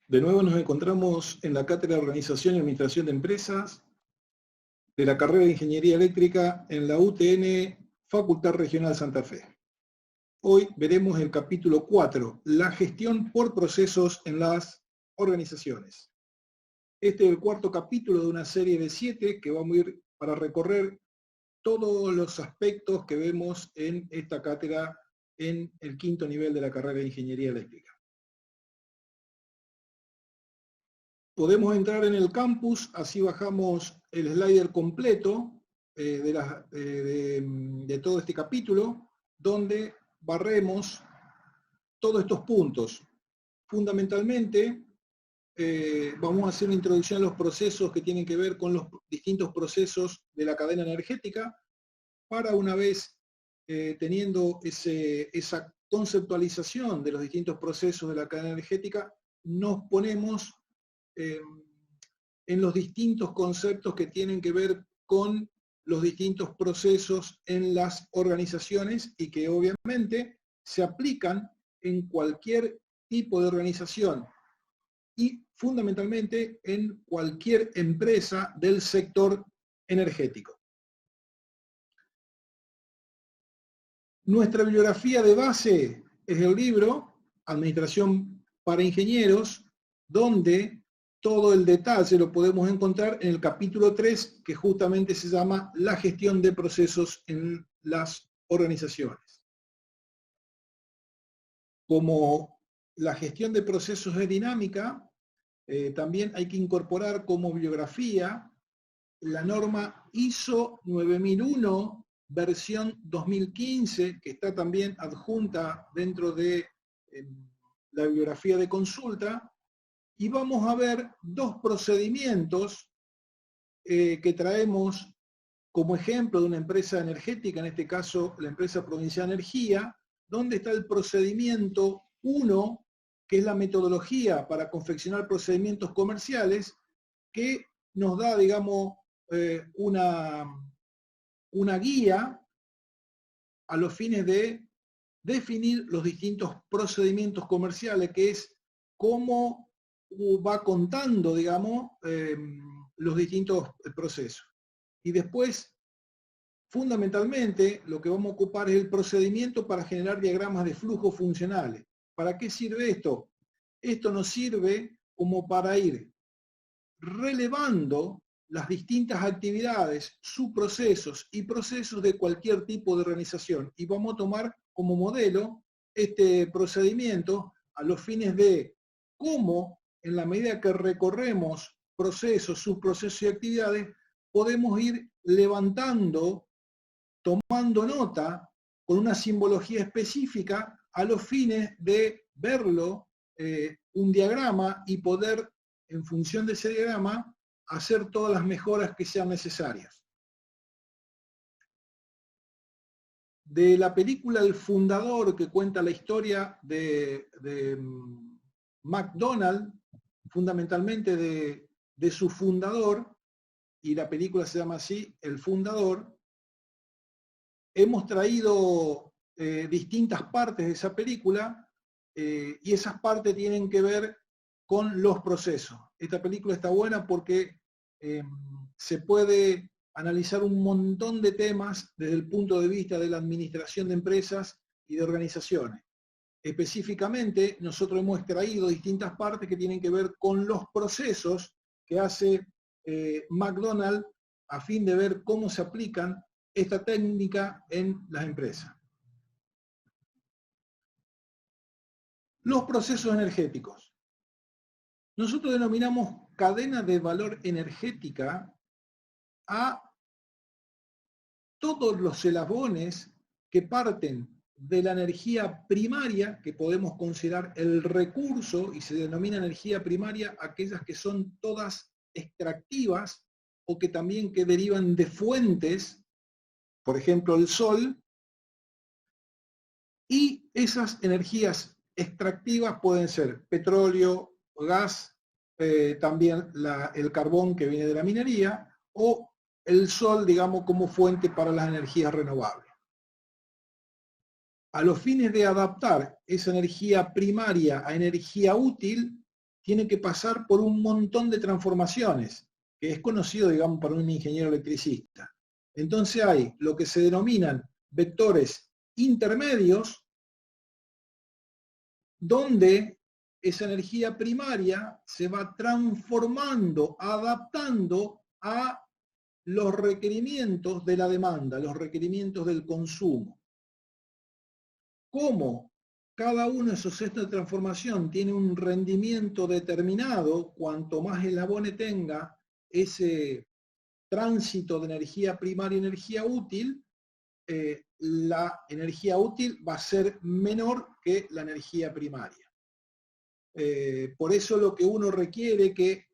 De nuevo nos encontramos en la Cátedra de Organización y Administración de Empresas de la carrera de Ingeniería Eléctrica en la UTN Facultad Regional Santa Fe. Hoy veremos el capítulo 4, la gestión por procesos en las organizaciones. Este es el cuarto capítulo de una serie de 7 que vamos a ir para recorrer todos los aspectos que vemos en esta cátedra en el quinto nivel de la carrera de Ingeniería Eléctrica. Podemos entrar en el campus, así bajamos el slider completo de todo este capítulo, donde barremos todos estos puntos. Fundamentalmente, vamos a hacer una introducción a los procesos que tienen que ver con los distintos procesos de la cadena energética, para una vez teniendo esa conceptualización de los distintos procesos de la cadena energética, nos ponemos en los distintos conceptos que tienen que ver con los distintos procesos en las organizaciones y que obviamente se aplican en cualquier tipo de organización y fundamentalmente en cualquier empresa del sector energético. Nuestra bibliografía de base es el libro Administración para Ingenieros, donde todo el detalle lo podemos encontrar en el capítulo 3, que justamente se llama La gestión de procesos en las organizaciones. Como la gestión de procesos es dinámica, también hay que incorporar como bibliografía la norma ISO 9001, versión 2015, que está también adjunta dentro de la bibliografía de consulta. Y vamos a ver dos procedimientos que traemos como ejemplo de una empresa energética, en este caso la empresa Provincial Energía, donde está el procedimiento 1, que es la metodología para confeccionar procedimientos comerciales, que nos da, digamos, una guía a los fines de definir los distintos procedimientos comerciales, que es cómo va contando, digamos, los distintos procesos. Y después, fundamentalmente, lo que vamos a ocupar es el procedimiento para generar diagramas de flujo funcionales. ¿Para qué sirve esto? Esto nos sirve como para ir relevando las distintas actividades, subprocesos y procesos de cualquier tipo de organización. Y vamos a tomar como modelo este procedimiento a los fines de cómo, en la medida que recorremos procesos, subprocesos y actividades, podemos ir levantando, tomando nota, con una simbología específica, a los fines de verlo, un diagrama, y poder, en función de ese diagrama, hacer todas las mejoras que sean necesarias. De la película El Fundador, que cuenta la historia de McDonald's, fundamentalmente de su fundador, y la película se llama así, El Fundador, hemos traído distintas partes de esa película, y esas partes tienen que ver con los procesos. Esta película está buena porque se puede analizar un montón de temas desde el punto de vista de la administración de empresas y de organizaciones. Específicamente, nosotros hemos extraído distintas partes que tienen que ver con los procesos que hace McDonald's a fin de ver cómo se aplican esta técnica en las empresas. Los procesos energéticos. Nosotros denominamos cadena de valor energética a todos los eslabones que parten de la energía primaria, que podemos considerar el recurso, y se denomina energía primaria aquellas que son todas extractivas o que también que derivan de fuentes, por ejemplo el sol, y esas energías extractivas pueden ser petróleo, gas, también el carbón que viene de la minería, o el sol, digamos, como fuente para las energías renovables. A los fines de adaptar esa energía primaria a energía útil, tiene que pasar por un montón de transformaciones, que es conocido, digamos, para un ingeniero electricista. Entonces hay lo que se denominan vectores intermedios, donde esa energía primaria se va transformando, adaptando a los requerimientos de la demanda, los requerimientos del consumo. Como cada uno de esos centros de transformación tiene un rendimiento determinado, cuanto más eslabones tenga ese tránsito de energía primaria a energía útil, la energía útil va a ser menor que la energía primaria. Por eso lo que uno requiere que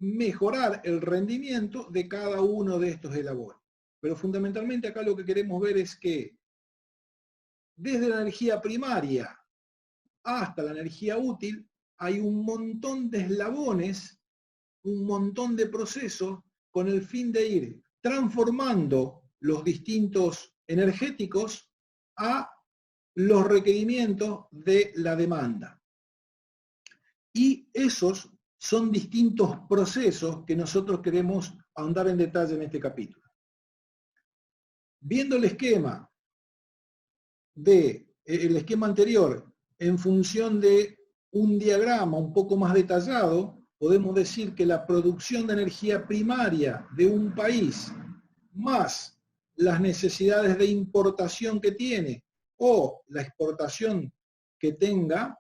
mejorar el rendimiento de cada uno de estos eslabones. Pero fundamentalmente acá lo que queremos ver es que desde la energía primaria hasta la energía útil hay un montón de eslabones, un montón de procesos con el fin de ir transformando los distintos energéticos a los requerimientos de la demanda. Y esos son distintos procesos que nosotros queremos ahondar en detalle en este capítulo. Viendo el esquema anterior en función de un diagrama un poco más detallado, podemos decir que la producción de energía primaria de un país más las necesidades de importación que tiene o la exportación que tenga,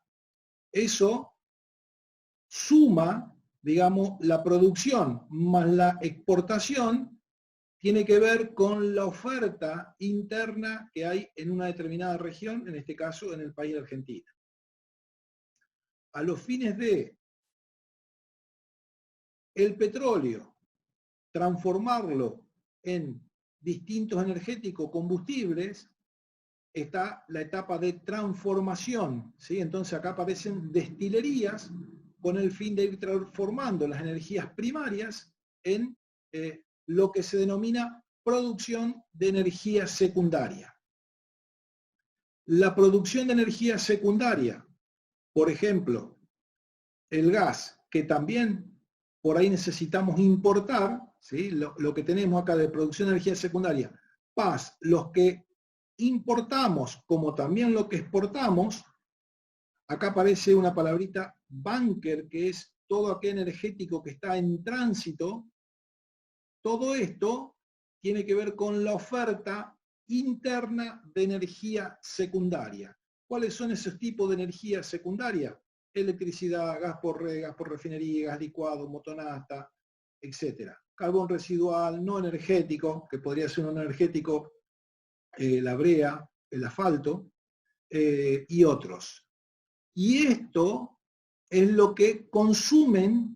eso suma, digamos, la producción más la exportación, tiene que ver con la oferta interna que hay en una determinada región, en este caso en el país de Argentina. A los fines de el petróleo, transformarlo en distintos energéticos combustibles, está la etapa de transformación, ¿sí? Entonces acá aparecen destilerías con el fin de ir transformando las energías primarias en lo que se denomina producción de energía secundaria. La producción de energía secundaria, por ejemplo, el gas, que también por ahí necesitamos importar, ¿sí? Lo que tenemos acá de producción de energía secundaria, más los que importamos como también lo que exportamos, acá aparece una palabrita bunker, que es todo aquel energético que está en tránsito. Todo esto tiene que ver con la oferta interna de energía secundaria. ¿Cuáles son esos tipos de energía secundaria? Electricidad, gas por red, gas por refinería, gas licuado, motonasta, etc. Carbón residual, no energético, que podría ser un energético, la brea, el asfalto, y otros. Y esto es lo que consumen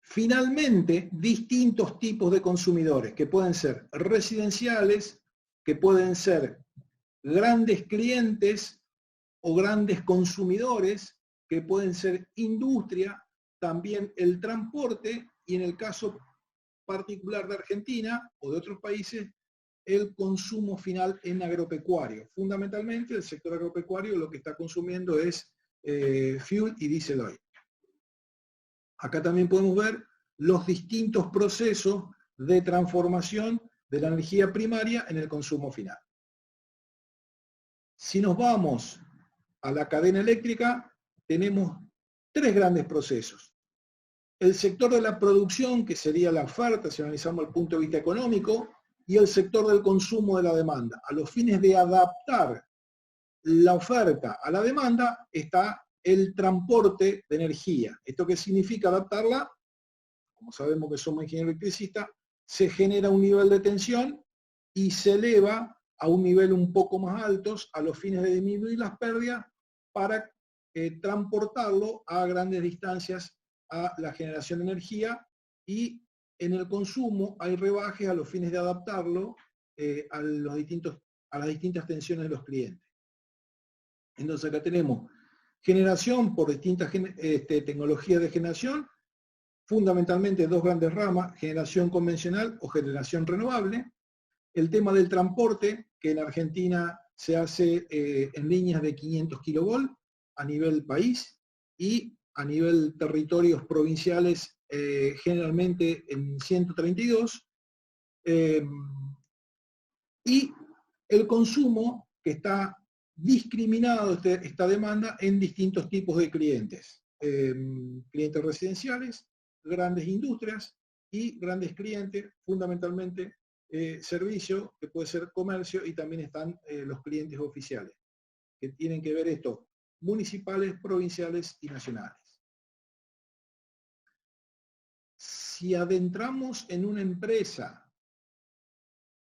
finalmente distintos tipos de consumidores, que pueden ser residenciales, que pueden ser grandes clientes o grandes consumidores, que pueden ser industria, también el transporte y en el caso particular de Argentina o de otros países, el consumo final en agropecuario. Fundamentalmente el sector agropecuario lo que está consumiendo es fuel y diésel oil. Acá también podemos ver los distintos procesos de transformación de la energía primaria en el consumo final. Si nos vamos a la cadena eléctrica, tenemos tres grandes procesos. El sector de la producción, que sería la oferta, si analizamos el punto de vista económico, y el sector del consumo de la demanda, a los fines de adaptar la oferta a la demanda está el transporte de energía. ¿Esto qué significa adaptarla? Como sabemos que somos ingenieros electricistas, se genera un nivel de tensión y se eleva a un nivel un poco más alto a los fines de disminuir las pérdidas para transportarlo a grandes distancias a la generación de energía, y en el consumo hay rebajes a los fines de adaptarlo a las distintas tensiones de los clientes. Entonces acá tenemos generación por distintas tecnologías de generación, fundamentalmente dos grandes ramas: generación convencional o generación renovable. El tema del transporte, que en Argentina se hace en líneas de 500 kV a nivel país, y a nivel territorios provinciales generalmente en 132. Y el consumo, que está discriminado esta demanda en distintos tipos de clientes. Clientes residenciales, grandes industrias y grandes clientes, fundamentalmente servicio, que puede ser comercio, y también están los clientes oficiales, que tienen que ver esto, municipales, provinciales y nacionales. Si adentramos en una empresa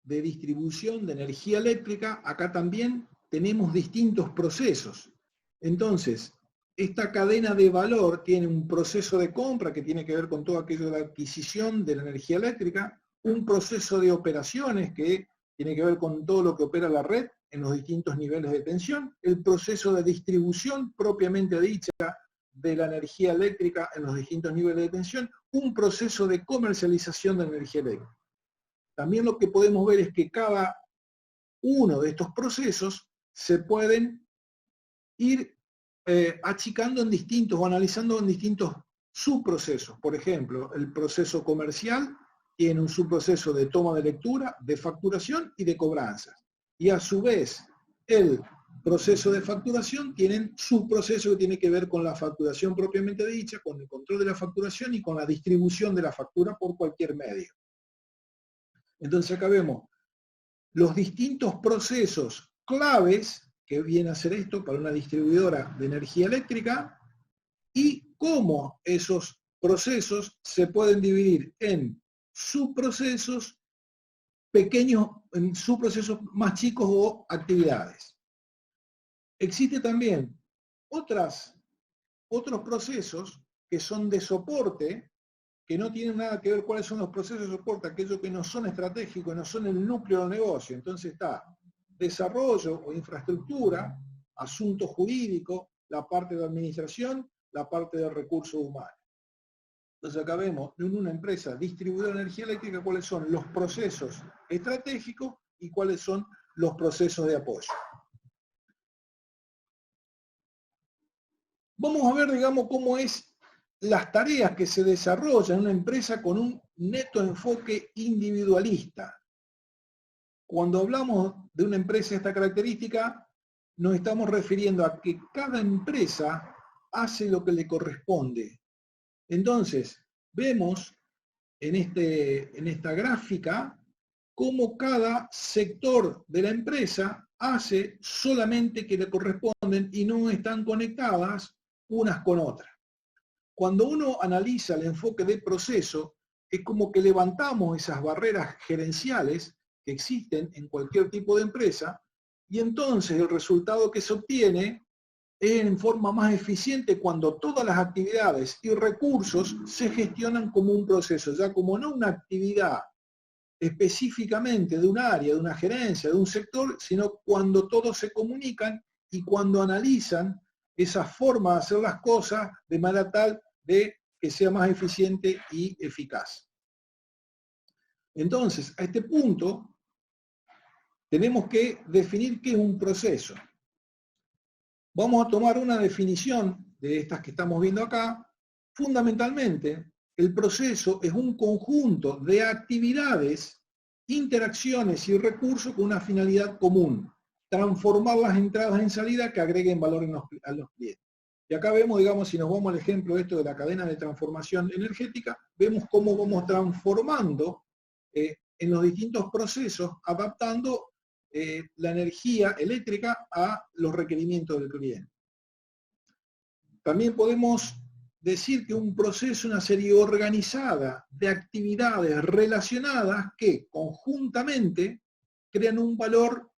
de distribución de energía eléctrica, acá también tenemos distintos procesos. Entonces, esta cadena de valor tiene un proceso de compra que tiene que ver con todo aquello de la adquisición de la energía eléctrica, un proceso de operaciones que tiene que ver con todo lo que opera la red en los distintos niveles de tensión, el proceso de distribución propiamente dicha de la energía eléctrica en los distintos niveles de tensión, un proceso de comercialización de la energía eléctrica. También lo que podemos ver es que cada uno de estos procesos se pueden ir achicando en distintos o analizando en distintos subprocesos. Por ejemplo, el proceso comercial tiene un subproceso de toma de lectura, de facturación y de cobranzas. Y a su vez, el proceso de facturación tiene subproceso que tiene que ver con la facturación propiamente dicha, con el control de la facturación y con la distribución de la factura por cualquier medio. Entonces acá vemos los distintos procesos claves que viene a ser esto para una distribuidora de energía eléctrica, y cómo esos procesos se pueden dividir en subprocesos pequeños, en subprocesos más chicos o actividades. Existe también otros procesos que son de soporte, que no tienen nada que ver cuáles son los procesos de soporte, aquellos que no son estratégicos, no son el núcleo del negocio. Entonces está desarrollo o infraestructura, asunto jurídico, la parte de administración, la parte de recursos humanos. Entonces acá vemos en una empresa distribuidora de energía eléctrica cuáles son los procesos estratégicos y cuáles son los procesos de apoyo. Vamos a ver, digamos, cómo es las tareas que se desarrollan en una empresa con un neto enfoque individualista. Cuando hablamos de una empresa de esta característica, nos estamos refiriendo a que cada empresa hace lo que le corresponde. Entonces, vemos en esta gráfica cómo cada sector de la empresa hace solamente que le corresponden y no están conectadas unas con otras. Cuando uno analiza el enfoque de proceso, es como que levantamos esas barreras gerenciales que existen en cualquier tipo de empresa, y entonces el resultado que se obtiene es en forma más eficiente cuando todas las actividades y recursos se gestionan como un proceso, ya como no una actividad específicamente de un área, de una gerencia, de un sector, sino cuando todos se comunican y cuando analizan esa forma de hacer las cosas de manera tal de que sea más eficiente y eficaz. Entonces, a este punto, tenemos que definir qué es un proceso. Vamos a tomar una definición de estas que estamos viendo acá. Fundamentalmente, el proceso es un conjunto de actividades, interacciones y recursos con una finalidad común: transformar las entradas en salida que agreguen valor a los clientes. Y acá vemos, digamos, si nos vamos al ejemplo de esto de la cadena de transformación energética, vemos cómo vamos transformando en los distintos procesos, adaptando la energía eléctrica a los requerimientos del cliente. También podemos decir que un proceso es una serie organizada de actividades relacionadas que conjuntamente crean un valor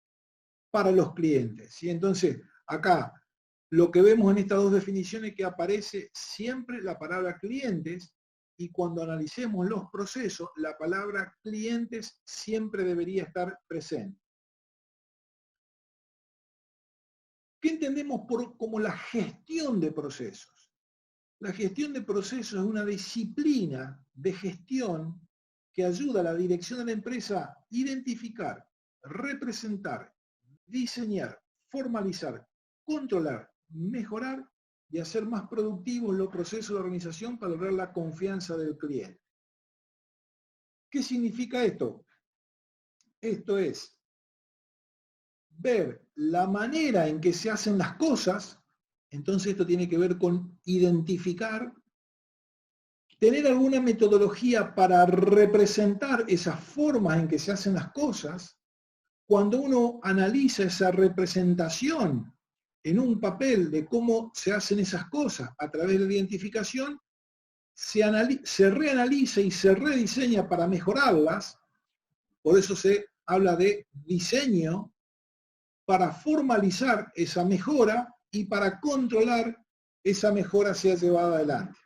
para los clientes. ¿Sí? Entonces, acá lo que vemos en estas dos definiciones es que aparece siempre la palabra clientes, y cuando analicemos los procesos, la palabra clientes siempre debería estar presente. ¿Qué entendemos como la gestión de procesos? La gestión de procesos es una disciplina de gestión que ayuda a la dirección de la empresa a identificar, representar, diseñar, formalizar, controlar, mejorar y hacer más productivos los procesos de la organización para lograr la confianza del cliente. ¿Qué significa esto? Esto es ver la manera en que se hacen las cosas. Entonces esto tiene que ver con identificar, tener alguna metodología para representar esas formas en que se hacen las cosas. Cuando uno analiza esa representación en un papel de cómo se hacen esas cosas a través de la identificación, se reanaliza y se rediseña para mejorarlas. Por eso se habla de diseño, para formalizar esa mejora y para controlar esa mejora sea llevada adelante.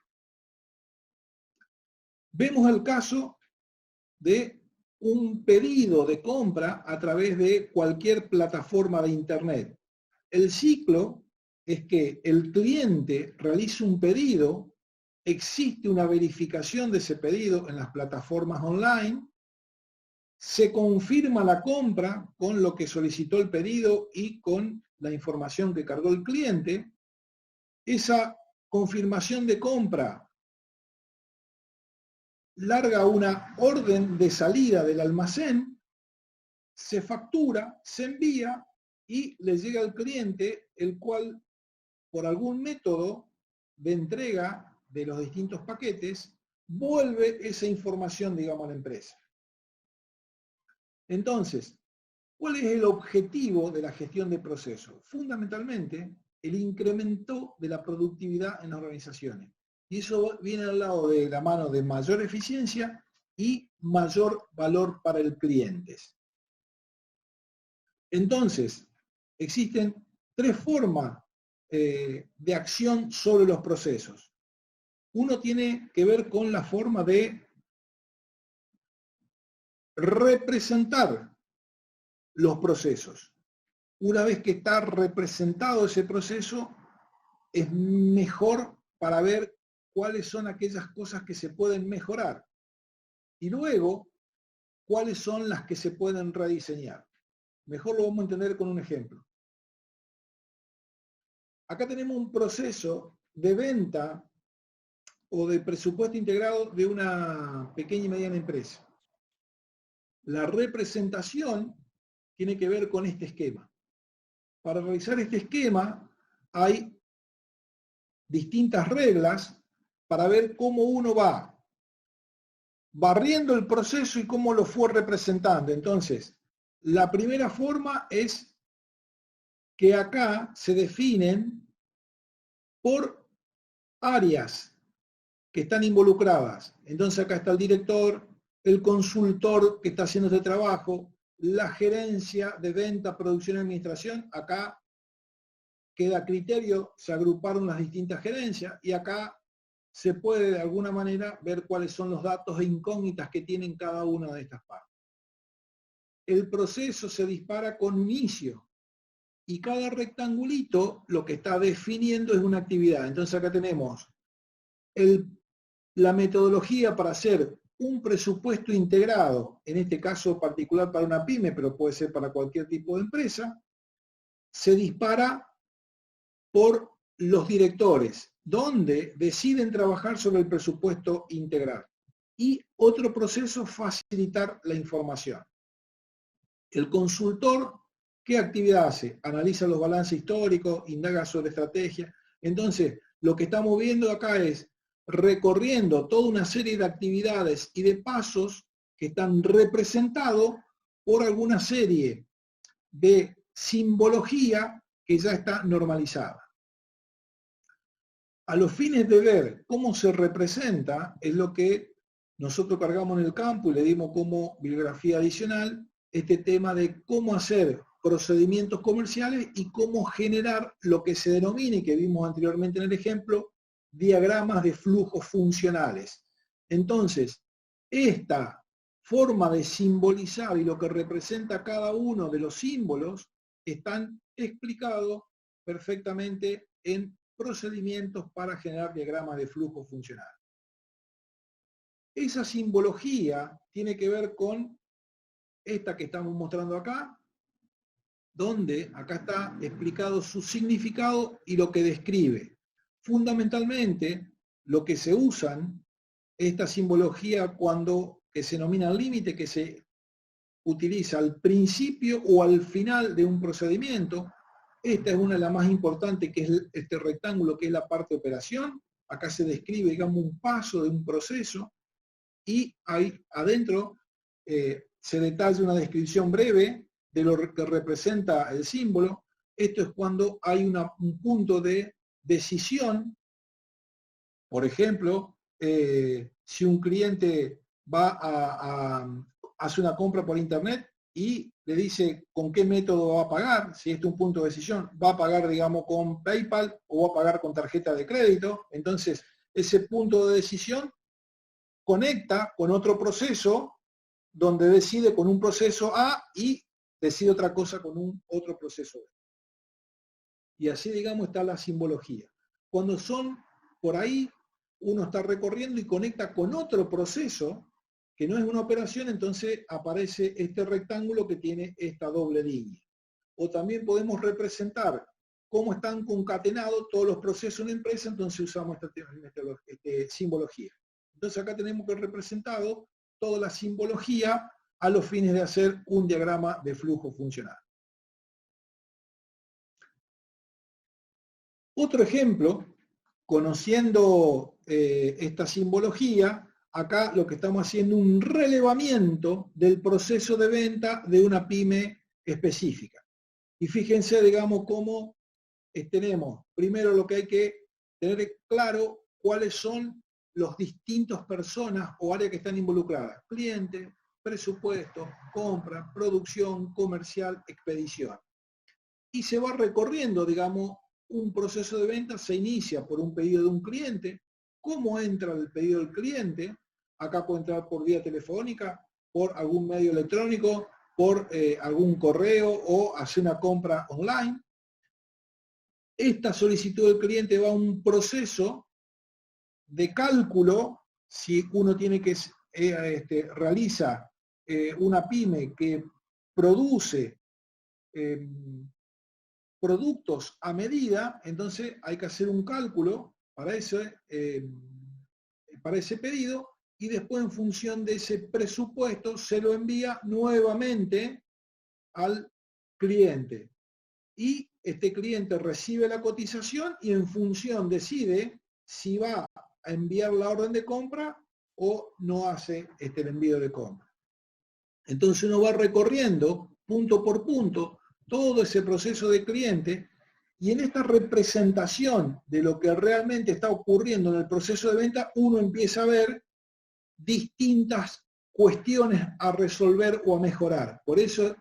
Vemos el caso de un pedido de compra a través de cualquier plataforma de Internet. El ciclo es que el cliente realiza un pedido, existe una verificación de ese pedido en las plataformas online, se confirma la compra con lo que solicitó el pedido y con la información que cargó el cliente. Esa confirmación de compra larga una orden de salida del almacén, se factura, se envía y le llega al cliente, el cual por algún método de entrega de los distintos paquetes vuelve esa información, digamos, a la empresa. Entonces, ¿cuál es el objetivo de la gestión de procesos? Fundamentalmente, el incremento de la productividad en las organizaciones. Y eso viene al lado de la mano de mayor eficiencia y mayor valor para el cliente. Entonces, existen tres formas de acción sobre los procesos. Uno tiene que ver con la forma de representar los procesos. Una vez que está representado ese proceso, es mejor para ver cuáles son aquellas cosas que se pueden mejorar. Y luego, cuáles son las que se pueden rediseñar. Mejor lo vamos a entender con un ejemplo. Acá tenemos un proceso de venta o de presupuesto integrado de una pequeña y mediana empresa. La representación tiene que ver con este esquema. Para realizar este esquema hay distintas reglas para ver cómo uno va barriendo el proceso y cómo lo fue representando. Entonces, la primera forma es que acá se definen por áreas que están involucradas. Entonces acá está el director, el consultor que está haciendo este trabajo, la gerencia de venta, producción y administración. Acá queda a criterio, se agruparon las distintas gerencias y acá se puede de alguna manera ver cuáles son los datos e incógnitas que tienen cada una de estas partes. El proceso se dispara con un inicio y cada rectangulito lo que está definiendo es una actividad. Entonces acá tenemos la metodología para hacer un presupuesto integrado, en este caso particular para una pyme, pero puede ser para cualquier tipo de empresa. Se dispara por los directores, donde deciden trabajar sobre el presupuesto integral. Y otro proceso, facilitar la información. El consultor, ¿qué actividad hace? Analiza los balances históricos, indaga sobre estrategia. Entonces, lo que estamos viendo acá es recorriendo toda una serie de actividades y de pasos que están representados por alguna serie de simbología que ya está normalizada. A los fines de ver cómo se representa, es lo que nosotros cargamos en el campo y le dimos como bibliografía adicional este tema de cómo hacer procedimientos comerciales y cómo generar lo que se denomina, y que vimos anteriormente en el ejemplo, diagramas de flujos funcionales. Entonces, esta forma de simbolizar y lo que representa cada uno de los símbolos están explicados perfectamente en procedimientos para generar diagramas de flujo funcional. Esa simbología tiene que ver con esta que estamos mostrando acá, donde acá está explicado su significado y lo que describe. Fundamentalmente, lo que se usan, esta simbología cuando que se denomina límite, que se utiliza al principio o al final de un procedimiento. Esta es una de las más importantes, que es este rectángulo, que es la parte de operación. Acá se describe, digamos, un paso de un proceso, y ahí adentro se detalla una descripción breve de lo que representa el símbolo. Esto es cuando hay un punto de decisión. Por ejemplo, si un cliente va a hacer una compra por internet y le dice con qué método va a pagar, si este es un punto de decisión, va a pagar, digamos, con PayPal o va a pagar con tarjeta de crédito. Entonces, ese punto de decisión conecta con otro proceso donde decide con un proceso A y decide otra cosa con un otro proceso B. Y así, digamos, está la simbología. Cuando son por ahí, uno está recorriendo y conecta con otro proceso que no es una operación, entonces aparece este rectángulo que tiene esta doble línea. O también podemos representar cómo están concatenados todos los procesos en una empresa, entonces usamos esta simbología. Entonces acá tenemos que representado toda la simbología a los fines de hacer un diagrama de flujo funcional. Otro ejemplo, conociendo esta simbología, acá lo que estamos haciendo es un relevamiento del proceso de venta de una pyme específica. Y fíjense, digamos, cómo tenemos primero lo que hay que tener claro, cuáles son los distintos personas o áreas que están involucradas. Cliente, presupuesto, compra, producción, comercial, expedición. Y se va recorriendo, digamos, un proceso de venta. Se inicia por un pedido de un cliente. ¿Cómo entra el pedido del cliente? Acá puede entrar por vía telefónica, por algún medio electrónico, por algún correo o hacer una compra online. Esta solicitud del cliente va a un proceso de cálculo. Si uno tiene que realiza una pyme que produce productos a medida, entonces hay que hacer un cálculo para ese pedido, y después en función de ese presupuesto se lo envía nuevamente al cliente. Y este cliente recibe la cotización y en función decide si va a enviar la orden de compra o no hace el envío de compra. Entonces uno va recorriendo punto por punto todo ese proceso de cliente, y en esta representación de lo que realmente está ocurriendo en el proceso de venta, uno empieza a ver distintas cuestiones a resolver o a mejorar. Por eso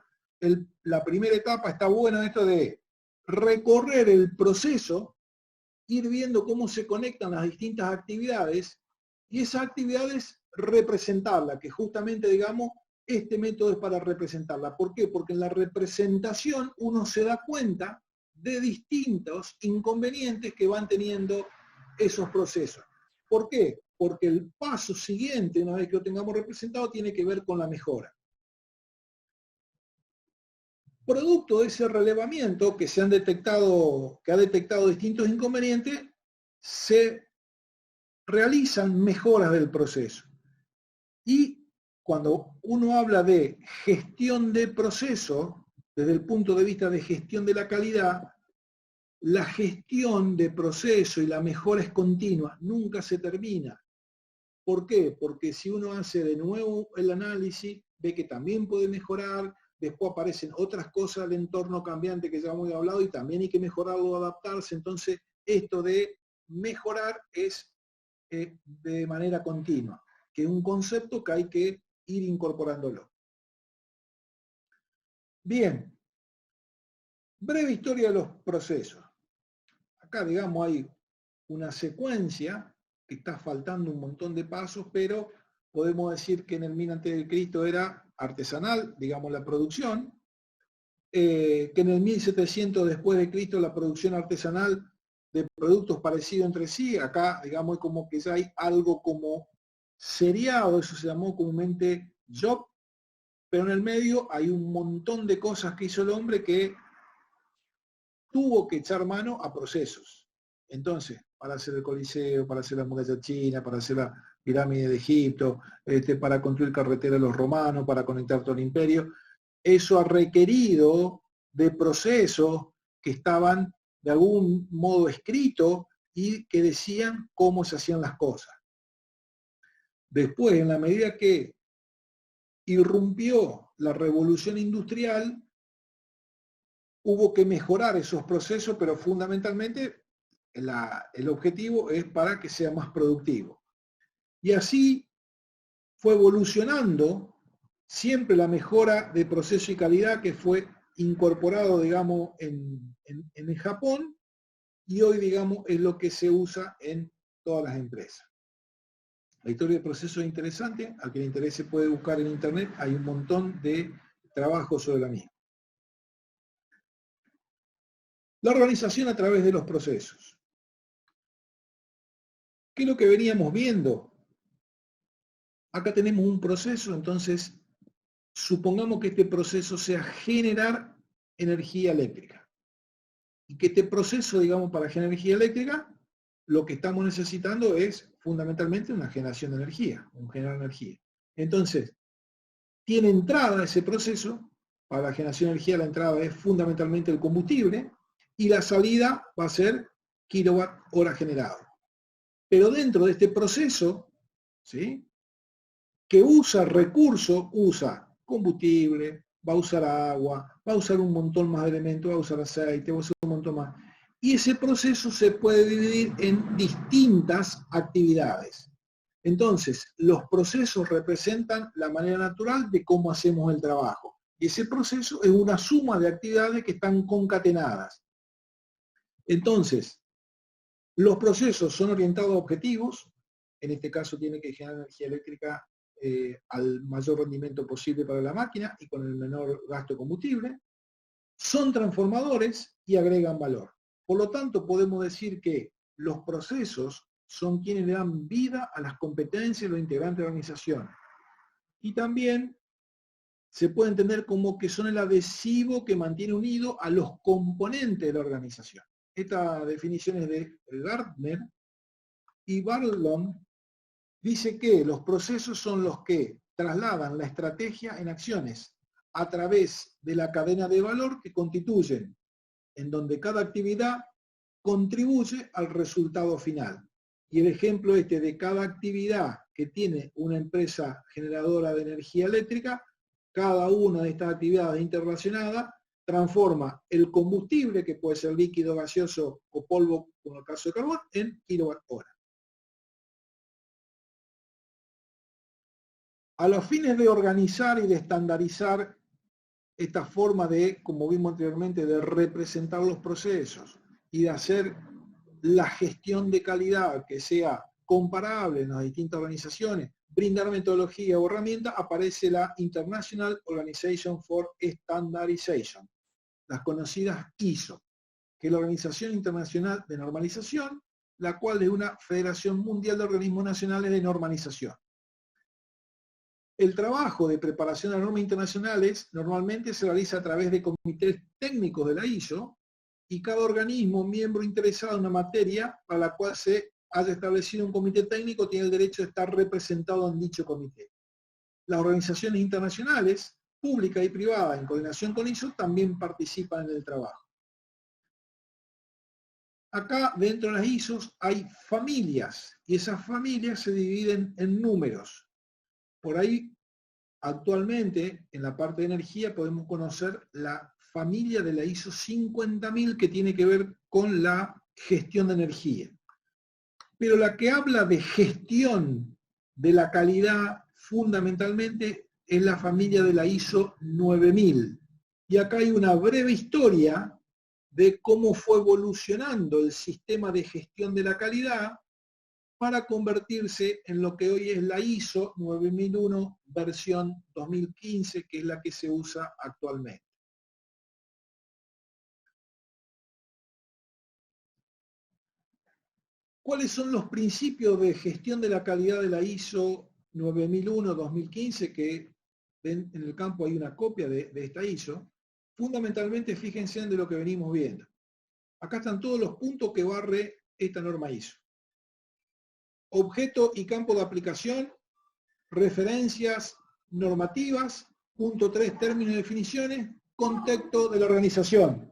la primera etapa está buena, esto de recorrer el proceso, ir viendo cómo se conectan las distintas actividades, y esas actividades representarlas, que justamente, digamos, este método es para representarla. ¿Por qué? Porque en la representación uno se da cuenta de distintos inconvenientes que van teniendo esos procesos. ¿Por qué? Porque el paso siguiente, una vez que lo tengamos representado, tiene que ver con la mejora. Producto de ese relevamiento que ha detectado distintos inconvenientes, se realizan mejoras del proceso. Y cuando uno habla de gestión de proceso, desde el punto de vista de gestión de la calidad, la gestión de proceso y la mejora es continua, nunca se termina. ¿Por qué? Porque si uno hace de nuevo el análisis, ve que también puede mejorar, después aparecen otras cosas del entorno cambiante que ya hemos hablado y también hay que mejorarlo, adaptarse. Entonces, esto de mejorar es de manera continua, que es un concepto que hay que ir incorporándolo. Bien, breve historia de los procesos. Acá, digamos, hay una secuencia que está faltando un montón de pasos, pero podemos decir que en el 1000 a.C. era artesanal, digamos, la producción, que en el 1700 después de Cristo la producción artesanal de productos parecidos entre sí, acá, digamos, es como que ya hay algo como seriado, eso se llamó comúnmente job, pero en el medio hay un montón de cosas que hizo el hombre que tuvo que echar mano a procesos. Entonces, para hacer el Coliseo, para hacer la muralla china, para hacer la pirámide de Egipto, para construir carreteras de los romanos, para conectar todo el imperio, eso ha requerido de procesos que estaban de algún modo escritos y que decían cómo se hacían las cosas. Después, en la medida que irrumpió la revolución industrial, hubo que mejorar esos procesos, pero fundamentalmente el objetivo es para que sea más productivo. Y así fue evolucionando siempre la mejora de proceso y calidad que fue incorporado, digamos, en el Japón, y hoy, digamos, es lo que se usa en todas las empresas. La historia del proceso es interesante, al que le interese puede buscar en internet, hay un montón de trabajos sobre la misma. La organización a través de los procesos. ¿Qué es lo que veníamos viendo? Acá tenemos un proceso, entonces supongamos que este proceso sea generar energía eléctrica. Y que este proceso, digamos, para generar energía eléctrica, lo que estamos necesitando es fundamentalmente una generación de energía, un generar energía. Entonces, tiene entrada ese proceso, para la generación de energía la entrada es fundamentalmente el combustible, y la salida va a ser kilowatt hora generado. Pero dentro de este proceso, ¿sí?, que usa recursos, usa combustible, va a usar agua, va a usar un montón más de elementos, va a usar aceite, va a usar un montón más. Y ese proceso se puede dividir en distintas actividades. Entonces, los procesos representan la manera natural de cómo hacemos el trabajo. Y ese proceso es una suma de actividades que están concatenadas. Entonces, los procesos son orientados a objetivos, en este caso tiene que generar energía eléctrica al mayor rendimiento posible para la máquina y con el menor gasto de combustible, son transformadores y agregan valor. Por lo tanto, podemos decir que los procesos son quienes le dan vida a las competencias de los integrantes de la organización. Y también se puede entender como que son el adhesivo que mantiene unido a los componentes de la organización. Esta definición es de Gardner, y Barlow dice que los procesos son los que trasladan la estrategia en acciones a través de la cadena de valor que constituyen, en donde cada actividad contribuye al resultado final. Y el ejemplo de cada actividad que tiene una empresa generadora de energía eléctrica, cada una de estas actividades interrelacionadas transforma el combustible, que puede ser líquido, gaseoso o polvo, como el caso de carbón, en kilowatt hora. A los fines de organizar y de estandarizar esta forma de, como vimos anteriormente, de representar los procesos y de hacer la gestión de calidad que sea comparable en las distintas organizaciones, brindar metodología o herramienta, aparece la International Organization for Standardization, las conocidas ISO, que es la Organización Internacional de Normalización, la cual es una federación mundial de organismos nacionales de normalización. El trabajo de preparación de normas internacionales normalmente se realiza a través de comités técnicos de la ISO, y cada organismo, miembro interesado en una materia para la cual se haya establecido un comité técnico, tiene el derecho de estar representado en dicho comité. Las organizaciones internacionales, públicas y privadas, en coordinación con ISO, también participan en el trabajo. Acá, dentro de las ISOs, hay familias, y esas familias se dividen en números. Por ahí Actualmente, en la parte de energía, podemos conocer la familia de la ISO 50000 que tiene que ver con la gestión de energía. Pero la que habla de gestión de la calidad fundamentalmente es la familia de la ISO 9000. Y acá hay una breve historia de cómo fue evolucionando el sistema de gestión de la calidad para convertirse en lo que hoy es la ISO 9001 versión 2015, que es la que se usa actualmente. ¿Cuáles son los principios de gestión de la calidad de la ISO 9001-2015? Que en el campo hay una copia de esta ISO. Fundamentalmente, fíjense en de lo que venimos viendo. Acá están todos los puntos que barre esta norma ISO. Objeto y campo de aplicación, referencias normativas, punto 3, términos y definiciones, contexto de la organización.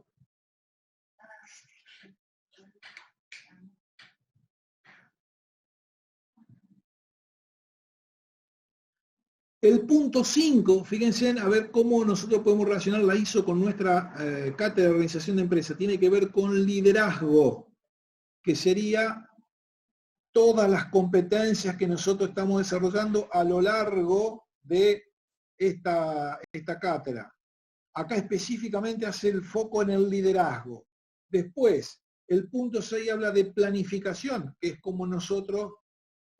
El punto 5, fíjense a ver cómo nosotros podemos relacionar la ISO con nuestra cátedra de organización de empresa. Tiene que ver con liderazgo, que sería todas las competencias que nosotros estamos desarrollando a lo largo de esta cátedra. Acá específicamente hace el foco en el liderazgo. Después, el punto 6 habla de planificación, que es como nosotros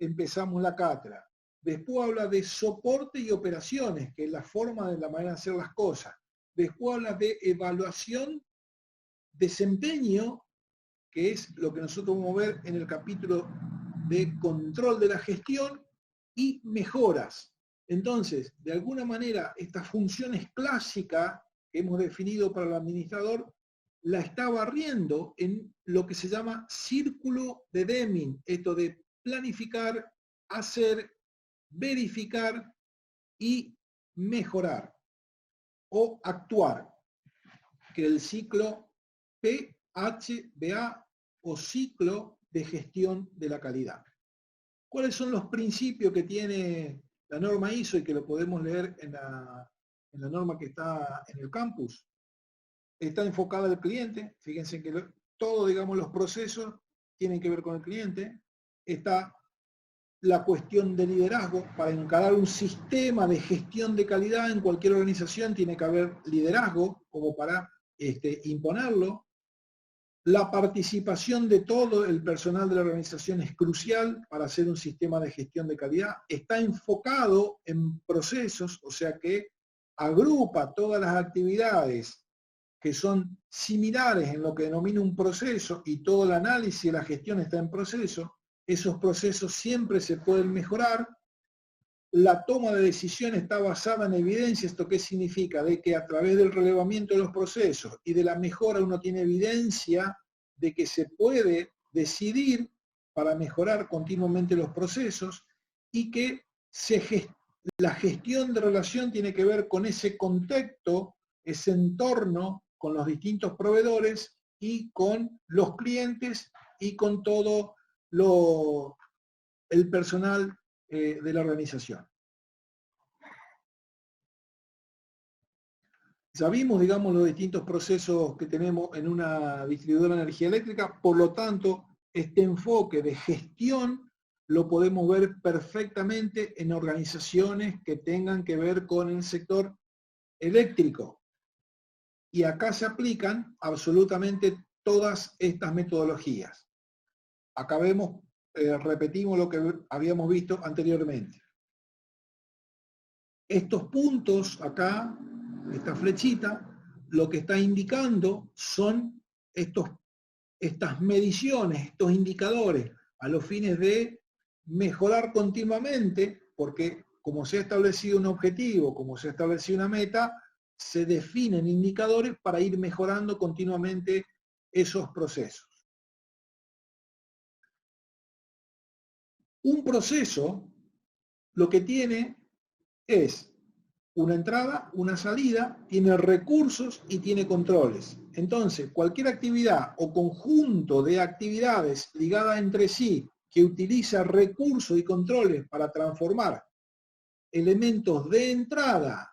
empezamos la cátedra. Después habla de soporte y operaciones, que es la forma de la manera de hacer las cosas. Después habla de evaluación, desempeño, que es lo que nosotros vamos a ver en el capítulo de control de la gestión, y mejoras. Entonces, de alguna manera, estas funciones clásicas que hemos definido para el administrador, la está barriendo en lo que se llama círculo de Deming, esto de planificar, hacer, verificar y mejorar o actuar, que el ciclo PHBA o ciclo de gestión de la calidad. ¿Cuáles son los principios que tiene la norma ISO y que lo podemos leer en la norma que está en el campus? Está enfocada al cliente, fíjense que todos, digamos, los procesos tienen que ver con el cliente. Está la cuestión de liderazgo. Para encarar un sistema de gestión de calidad en cualquier organización tiene que haber liderazgo como para imponerlo. La participación de todo el personal de la organización es crucial para hacer un sistema de gestión de calidad. Está enfocado en procesos, o sea que agrupa todas las actividades que son similares en lo que denomina un proceso, y todo el análisis y la gestión está en proceso. Esos procesos siempre se pueden mejorar. La toma de decisión está basada en evidencia. ¿Esto qué significa? De que a través del relevamiento de los procesos y de la mejora uno tiene evidencia de que se puede decidir para mejorar continuamente los procesos, y que la gestión de relación tiene que ver con ese contexto, ese entorno, con los distintos proveedores y con los clientes y con todo el personal de la organización. Sabemos, digamos, los distintos procesos que tenemos en una distribuidora de energía eléctrica, por lo tanto, este enfoque de gestión lo podemos ver perfectamente en organizaciones que tengan que ver con el sector eléctrico. Y acá se aplican absolutamente todas estas metodologías. Acá vemos, repetimos lo que habíamos visto anteriormente. Estos puntos acá, esta flechita, lo que está indicando son estas mediciones, estos indicadores, a los fines de mejorar continuamente, porque como se ha establecido un objetivo, como se ha establecido una meta, se definen indicadores para ir mejorando continuamente esos procesos. Un proceso lo que tiene es una entrada, una salida, tiene recursos y tiene controles. Entonces, cualquier actividad o conjunto de actividades ligadas entre sí que utiliza recursos y controles para transformar elementos de entrada,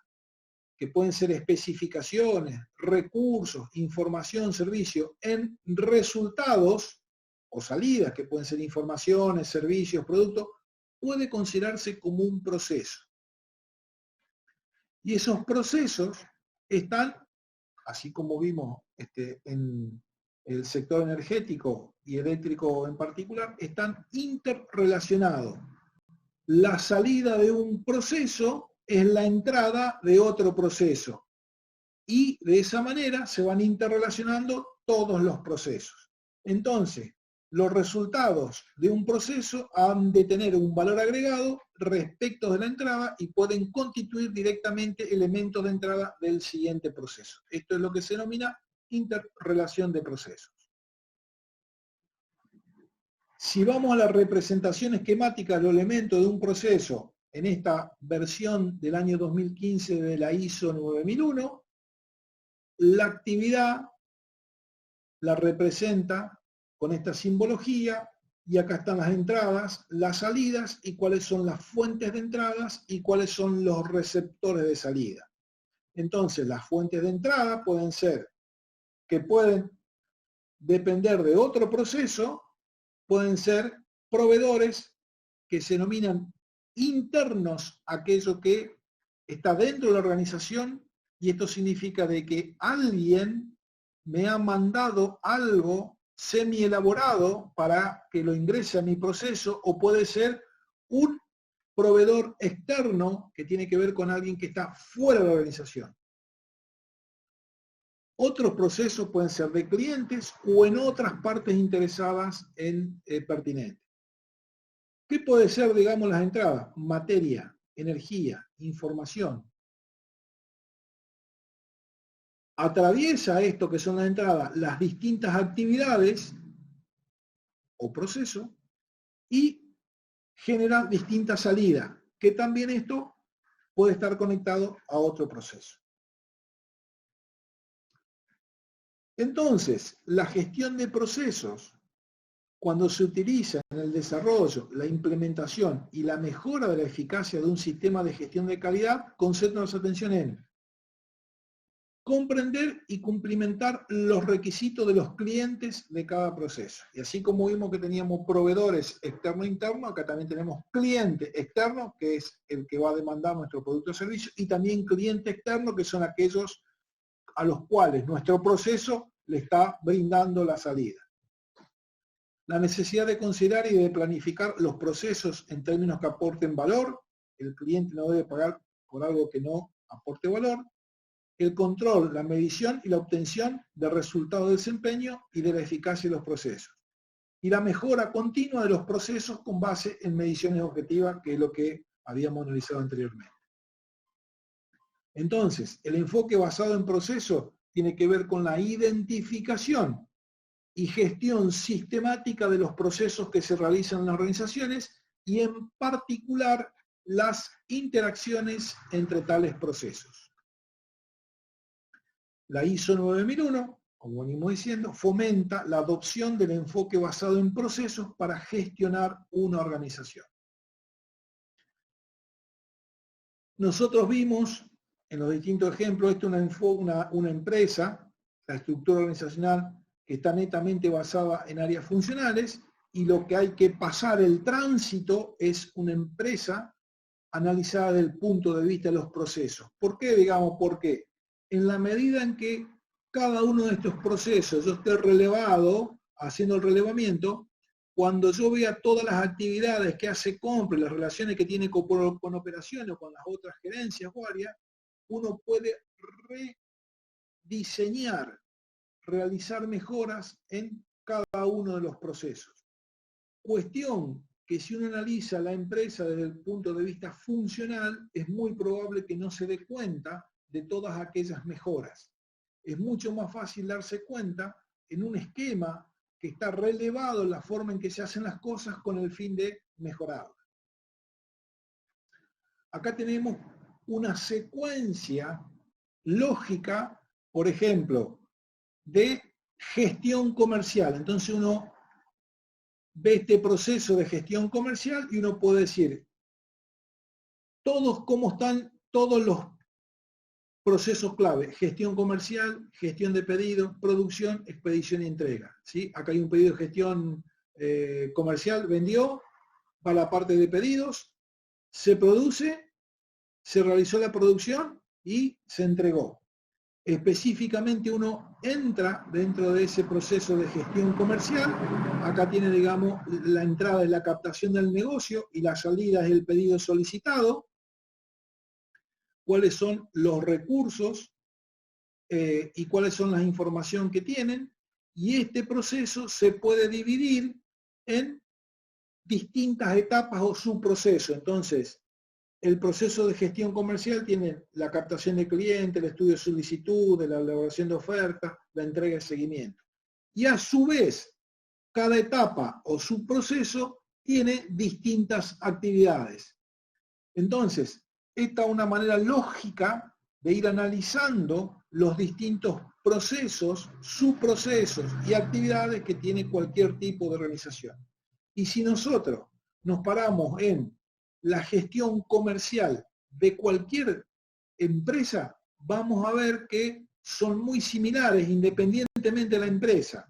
que pueden ser especificaciones, recursos, información, servicio, en resultados o salidas, que pueden ser informaciones, servicios, productos, puede considerarse como un proceso. Y esos procesos están, así como vimos en el sector energético y eléctrico en particular, están interrelacionados. La salida de un proceso es la entrada de otro proceso. Y de esa manera se van interrelacionando todos los procesos. Entonces, los resultados de un proceso han de tener un valor agregado respecto de la entrada y pueden constituir directamente elementos de entrada del siguiente proceso. Esto es lo que se denomina interrelación de procesos. Si vamos a la representación esquemática de los elementos de un proceso en esta versión del año 2015 de la ISO 9001, la actividad la representa con esta simbología y acá están las entradas, las salidas y cuáles son las fuentes de entradas y cuáles son los receptores de salida. Entonces, las fuentes de entrada pueden ser que pueden depender de otro proceso, pueden ser proveedores que se denominan internos a aquello que está dentro de la organización, y esto significa de que alguien me ha mandado algo semi-elaborado para que lo ingrese a mi proceso, o puede ser un proveedor externo que tiene que ver con alguien que está fuera de la organización. Otros procesos pueden ser de clientes o en otras partes interesadas en pertinente. ¿Qué puede ser, digamos, las entradas? Materia, energía, información. Atraviesa esto que son las entradas, las distintas actividades o procesos y genera distintas salidas, que también esto puede estar conectado a otro proceso. Entonces, la gestión de procesos, cuando se utiliza en el desarrollo, la implementación y la mejora de la eficacia de un sistema de gestión de calidad, concentra nuestra atención en comprender y cumplimentar los requisitos de los clientes de cada proceso. Y así como vimos que teníamos proveedores externo e interno, acá también tenemos cliente externo, que es el que va a demandar nuestro producto o servicio, y también cliente externo, que son aquellos a los cuales nuestro proceso le está brindando la salida. La necesidad de considerar y de planificar los procesos en términos que aporten valor. El cliente no debe pagar por algo que no aporte valor. El control, la medición y la obtención de resultados de desempeño y de la eficacia de los procesos. Y la mejora continua de los procesos con base en mediciones objetivas, que es lo que habíamos analizado anteriormente. Entonces, el enfoque basado en procesos tiene que ver con la identificación y gestión sistemática de los procesos que se realizan en las organizaciones y en particular las interacciones entre tales procesos. La ISO 9001, como venimos diciendo, fomenta la adopción del enfoque basado en procesos para gestionar una organización. Nosotros vimos en los distintos ejemplos, esto es una empresa, la estructura organizacional que está netamente basada en áreas funcionales, y lo que hay que pasar el tránsito es una empresa analizada desde el punto de vista de los procesos. ¿Por qué? Digamos, porque en la medida en que cada uno de estos procesos yo esté relevado, haciendo el relevamiento, cuando yo vea todas las actividades que hace compra, las relaciones que tiene con operaciones o con las otras gerencias o áreas, uno puede rediseñar, realizar mejoras en cada uno de los procesos. Cuestión que si uno analiza la empresa desde el punto de vista funcional, es muy probable que no se dé cuenta de todas aquellas mejoras. Es mucho más fácil darse cuenta en un esquema que está relevado en la forma en que se hacen las cosas con el fin de mejorarlas. Acá tenemos una secuencia lógica, por ejemplo, de gestión comercial. Entonces uno ve este proceso de gestión comercial y uno puede decir, cómo están todos los procesos clave: gestión comercial, gestión de pedidos, producción, expedición y entrega. ¿Sí? Acá hay un pedido de gestión comercial, vendió, va a la parte de pedidos, se produce, se realizó la producción y se entregó. Específicamente uno entra dentro de ese proceso de gestión comercial. Acá tiene, digamos, la entrada es la captación del negocio y la salida es el pedido solicitado. Cuáles son los recursos y cuáles son las informaciones que tienen. Y este proceso se puede dividir en distintas etapas o subprocesos. Entonces, el proceso de gestión comercial tiene la captación de clientes, el estudio de solicitudes, la elaboración de ofertas, la entrega y seguimiento. Y a su vez, cada etapa o subproceso tiene distintas actividades. Entonces, esta es una manera lógica de ir analizando los distintos procesos, subprocesos y actividades que tiene cualquier tipo de organización. Y si nosotros nos paramos en la gestión comercial de cualquier empresa, vamos a ver que son muy similares independientemente de la empresa.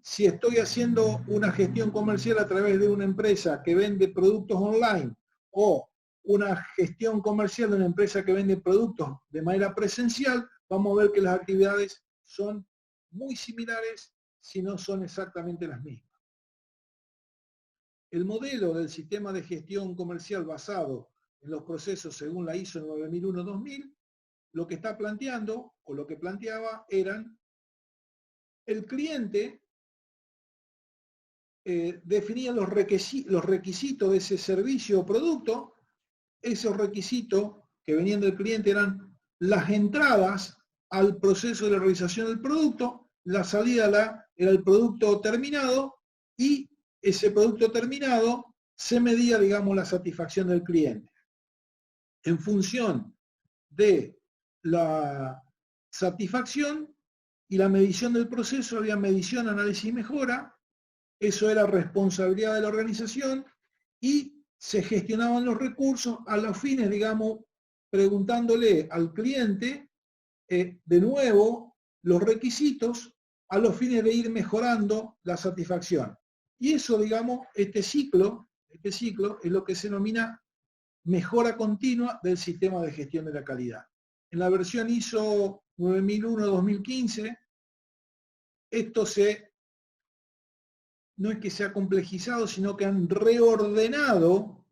Si estoy haciendo una gestión comercial a través de una empresa que vende productos online o una gestión comercial de una empresa que vende productos de manera presencial, vamos a ver que las actividades son muy similares, si no son exactamente las mismas. El modelo del sistema de gestión comercial basado en los procesos según la ISO 9001-2000, lo que está planteando, o lo que planteaba, eran el cliente definía los requisitos de ese servicio o producto. Esos requisitos que venían del cliente eran las entradas al proceso de la realización del producto, la salida era el producto terminado, y ese producto terminado se medía, digamos, la satisfacción del cliente. En función de la satisfacción y la medición del proceso, había medición, análisis y mejora. Eso era responsabilidad de la organización y se gestionaban los recursos a los fines, digamos, preguntándole al cliente de nuevo los requisitos a los fines de ir mejorando la satisfacción. Y eso, digamos, este ciclo es lo que se denomina mejora continua del sistema de gestión de la calidad. En la versión ISO 9001-2015, esto no es que se ha complejizado, sino que han reordenado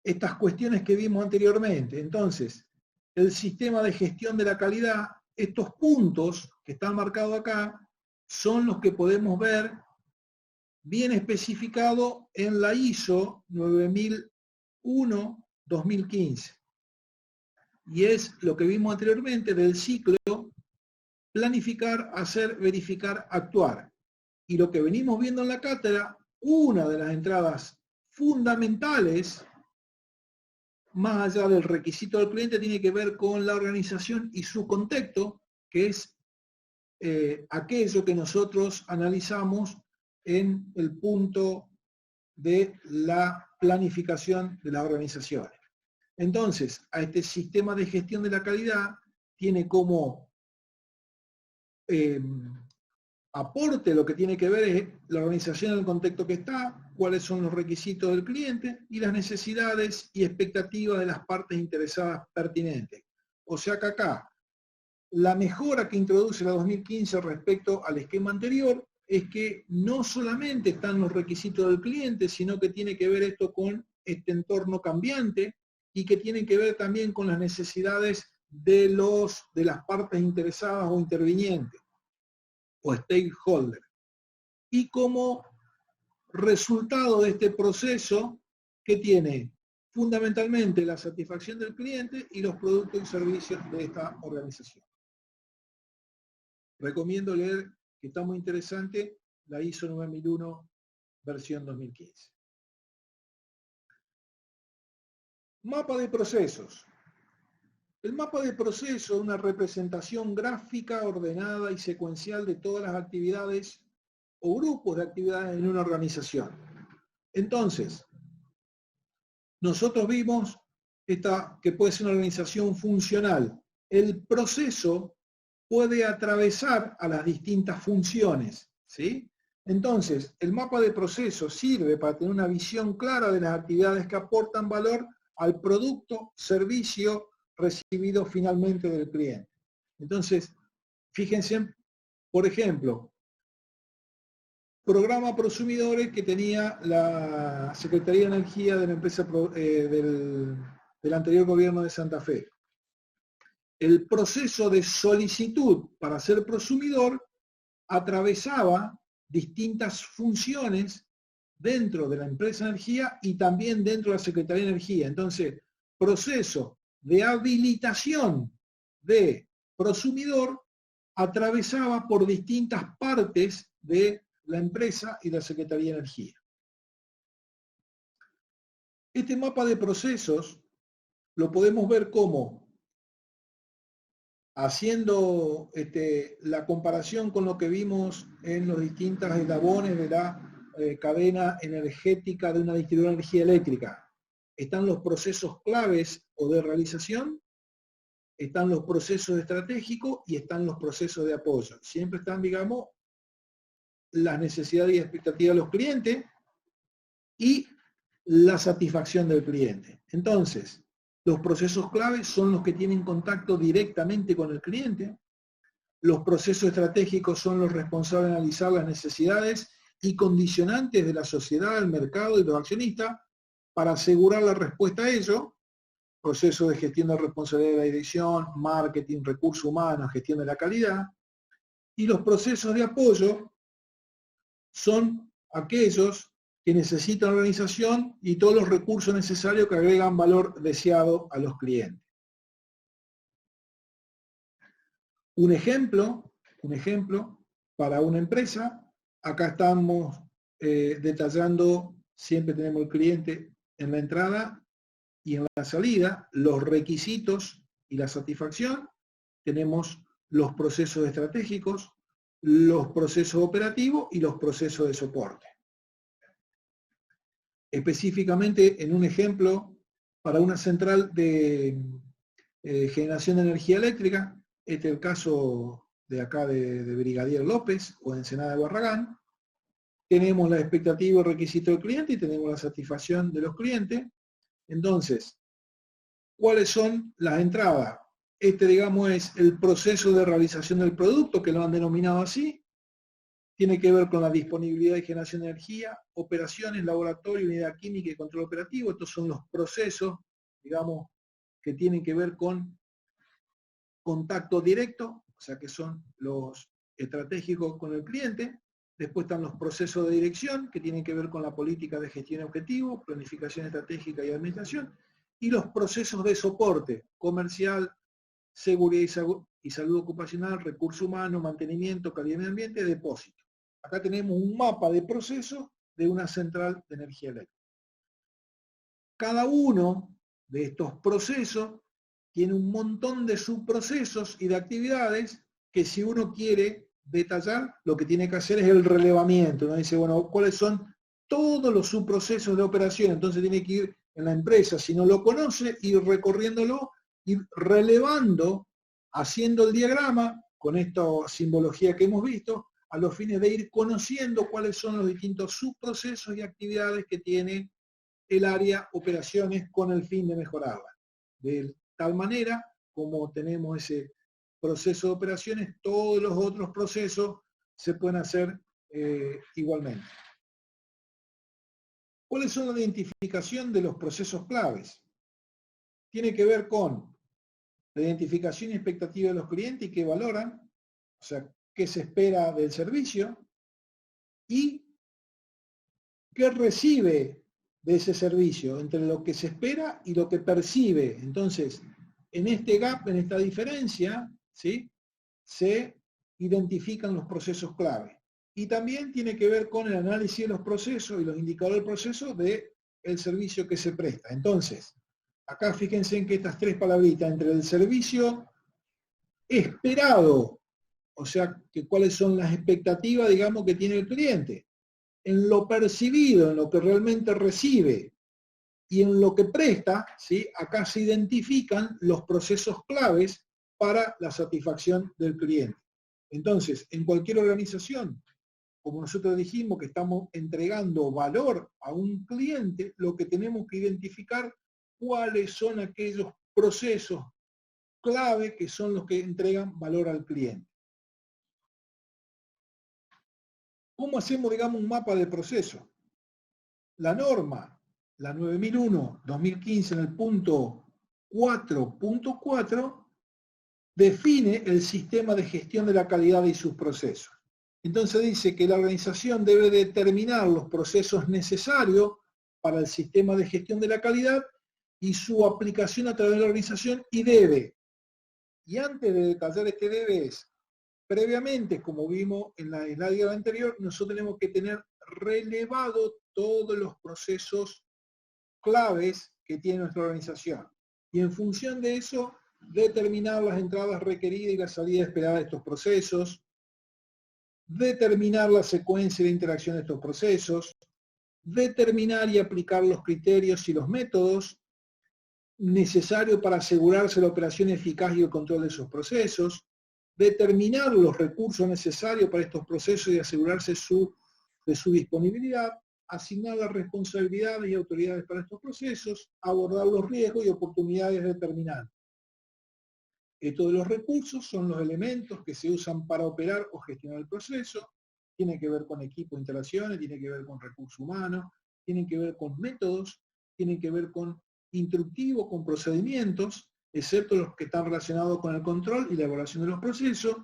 estas cuestiones que vimos anteriormente. Entonces, el sistema de gestión de la calidad, estos puntos que están marcados acá, son los que podemos ver bien especificados en la ISO 9001-2015. Y es lo que vimos anteriormente del ciclo planificar, hacer, verificar, actuar. Y lo que venimos viendo en la cátedra, una de las entradas fundamentales, más allá del requisito del cliente, tiene que ver con la organización y su contexto, que es aquello que nosotros analizamos en el punto de la planificación de las organizaciones. Entonces, a este sistema de gestión de la calidad tiene como aporte lo que tiene que ver es la organización en el contexto que está, cuáles son los requisitos del cliente y las necesidades y expectativas de las partes interesadas pertinentes. O sea que acá, la mejora que introduce la 2015 respecto al esquema anterior es que no solamente están los requisitos del cliente, sino que tiene que ver esto con este entorno cambiante y que tiene que ver también con las necesidades de las partes interesadas o intervinientes o stakeholder. Y como resultado de este proceso, que tiene fundamentalmente la satisfacción del cliente y los productos y servicios de esta organización. Recomiendo leer, que está muy interesante, la ISO 9001 versión 2015. Mapa de procesos. El mapa de proceso es una representación gráfica, ordenada y secuencial de todas las actividades o grupos de actividades en una organización. Entonces, nosotros vimos esta que puede ser una organización funcional, el proceso puede atravesar a las distintas funciones, ¿sí? Entonces, el mapa de procesos sirve para tener una visión clara de las actividades que aportan valor al producto, servicio recibido finalmente del cliente. Entonces, fíjense, por ejemplo, programa prosumidores que tenía la Secretaría de Energía de la empresa del anterior gobierno de Santa Fe. El proceso de solicitud para ser prosumidor atravesaba distintas funciones dentro de la empresa de energía y también dentro de la Secretaría de Energía. Entonces, proceso de habilitación de prosumidor atravesaba por distintas partes de la empresa y la Secretaría de Energía. Este mapa de procesos lo podemos ver como, haciendo la comparación con lo que vimos en los distintos eslabones de la cadena energética de una distribuidora de energía eléctrica. Están los procesos claves o de realización, están los procesos estratégicos y están los procesos de apoyo. Siempre están, digamos, las necesidades y expectativas de los clientes y la satisfacción del cliente. Entonces, los procesos claves son los que tienen contacto directamente con el cliente. Los procesos estratégicos son los responsables de analizar las necesidades y condicionantes de la sociedad, el mercado y los accionistas para asegurar la respuesta a ello. Procesos de gestión de responsabilidad de la dirección, marketing, recursos humanos, gestión de la calidad. Y los procesos de apoyo son aquellos que necesitan la organización y todos los recursos necesarios que agregan valor deseado a los clientes. Un ejemplo para una empresa, acá estamos detallando, siempre tenemos el cliente en la entrada y en la salida, los requisitos y la satisfacción, tenemos los procesos estratégicos, los procesos operativos y los procesos de soporte. Específicamente en un ejemplo para una central de generación de energía eléctrica, este es el caso de acá de Brigadier López o de Ensenada de Barragán, tenemos la expectativa y requisito del cliente y tenemos la satisfacción de los clientes. Entonces, ¿cuáles son las entradas? Digamos, es el proceso de realización del producto, que lo han denominado así. Tiene que ver con la disponibilidad y generación de energía, operaciones, laboratorio, unidad química y control operativo. Estos son los procesos, digamos, que tienen que ver con contacto directo, o sea que son los estratégicos con el cliente. Después están los procesos de dirección, que tienen que ver con la política de gestión de objetivos, planificación estratégica y administración. Y los procesos de soporte, comercial, seguridad y salud ocupacional, recursos humanos, mantenimiento, calidad de medio ambiente, depósito. Acá tenemos un mapa de procesos de una central de energía eléctrica. Cada uno de estos procesos tiene un montón de subprocesos y de actividades que si uno quiere detallar, lo que tiene que hacer es el relevamiento. Uno dice, bueno, ¿cuáles son todos los subprocesos de operación? Entonces tiene que ir en la empresa, si no lo conoce, ir recorriéndolo, ir relevando, haciendo el diagrama, con esta simbología que hemos visto, a los fines de ir conociendo cuáles son los distintos subprocesos y actividades que tiene el área operaciones con el fin de mejorarla. De tal manera, como tenemos ese proceso de operaciones, todos los otros procesos se pueden hacer igualmente. ¿Cuáles son la identificación de los procesos claves? Tiene que ver con la identificación y expectativa de los clientes y qué valoran, o sea, qué se espera del servicio y qué recibe de ese servicio, entre lo que se espera y lo que percibe. Entonces, en este gap, en esta diferencia, ¿sí?, se identifican los procesos clave. Y también tiene que ver con el análisis de los procesos y los indicadores del proceso del servicio que se presta. Entonces, acá fíjense en que estas tres palabritas, entre el servicio esperado, o sea, que cuáles son las expectativas, digamos, que tiene el cliente, en lo percibido, en lo que realmente recibe, Y en lo que presta, ¿sí?, acá se identifican los procesos claves para la satisfacción del cliente. Entonces, en cualquier organización, como nosotros dijimos que estamos entregando valor a un cliente, lo que tenemos que identificar cuáles son aquellos procesos clave que son los que entregan valor al cliente. ¿Cómo hacemos, digamos, un mapa de proceso? La norma, la 9001-2015 en el punto 4.4, define el sistema de gestión de la calidad y sus procesos. Entonces dice que la organización debe determinar los procesos necesarios para el sistema de gestión de la calidad y su aplicación a través de la organización, y debe, y antes de detallar este debe es, previamente, como vimos en la slide anterior, nosotros tenemos que tener relevado todos los procesos claves que tiene nuestra organización. Y en función de eso, determinar las entradas requeridas y la salida esperada de estos procesos, determinar la secuencia de interacción de estos procesos, determinar y aplicar los criterios y los métodos necesarios para asegurarse la operación eficaz y el control de esos procesos, determinar los recursos necesarios para estos procesos y asegurarse de su disponibilidad, asignar las responsabilidades y autoridades para estos procesos, abordar los riesgos y oportunidades determinantes. Estos de los recursos son los elementos que se usan para operar o gestionar el proceso, tiene que ver con equipo de instalaciones, tiene que ver con recursos humanos, tienen que ver con métodos, tienen que ver con instructivos, con procedimientos, excepto los que están relacionados con el control y la evaluación de los procesos,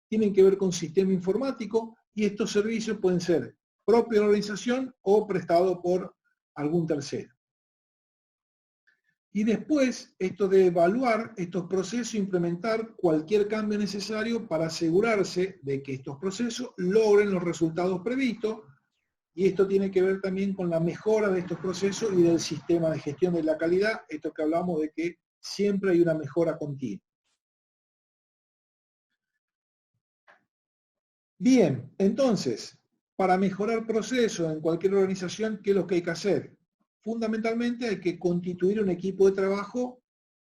tienen que ver con sistema informático, y estos servicios pueden ser propios de la organización o prestados por algún tercero. Y después, esto de evaluar estos procesos e implementar cualquier cambio necesario para asegurarse de que estos procesos logren los resultados previstos, y esto tiene que ver también con la mejora de estos procesos y del sistema de gestión de la calidad, esto que hablamos de que siempre hay una mejora continua. Bien, entonces, para mejorar procesos en cualquier organización, ¿qué es lo que hay que hacer? Fundamentalmente hay que constituir un equipo de trabajo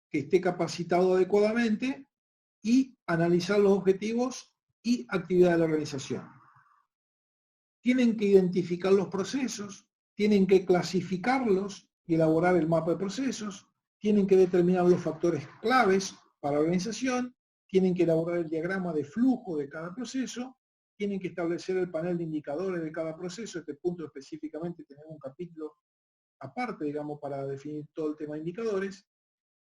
que esté capacitado adecuadamente y analizar los objetivos y actividades de la organización. Tienen que identificar los procesos, tienen que clasificarlos y elaborar el mapa de procesos, tienen que determinar los factores claves para la organización, tienen que elaborar el diagrama de flujo de cada proceso, tienen que establecer el panel de indicadores de cada proceso. Este punto específicamente tenemos un capítulo aparte, digamos, para definir todo el tema de indicadores,